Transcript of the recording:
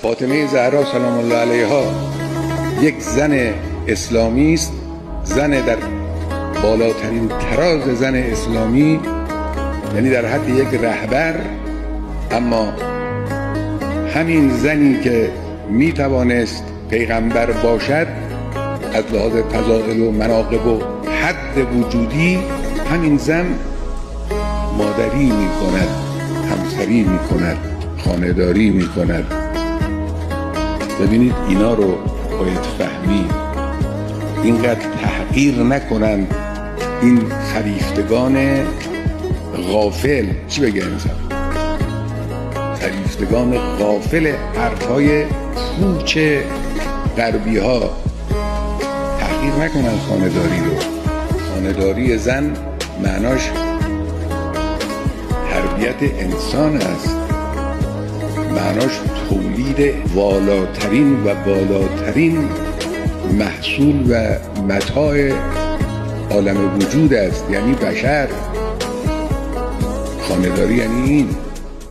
فاطمه زهرا سلام الله علیها یک زن اسلامی است، زن در بالاترین تراز زن اسلامی، یعنی در حد یک رهبر. اما همین زنی که می توانست پیغمبر باشد از لحاظ فضائل و مناقب و حد وجودی، همین زن مادری می کند، همسری می کند، خانه‌داری می کند. ببینید اینا رو باید فهمید، اینقدر تحقیر نکنند این خریفتگان غافل. چی بگه انسان؟ خریفتگان غافل حرفهای پوچ غربی ها. تحقیر نکنند خانه‌داری رو. خانه‌داری زن معناش تربیت انسان است، معناش تولید والاترین و بالاترین محصول و متاع عالم وجود است، یعنی بشر. خانه‌داری یعنی این.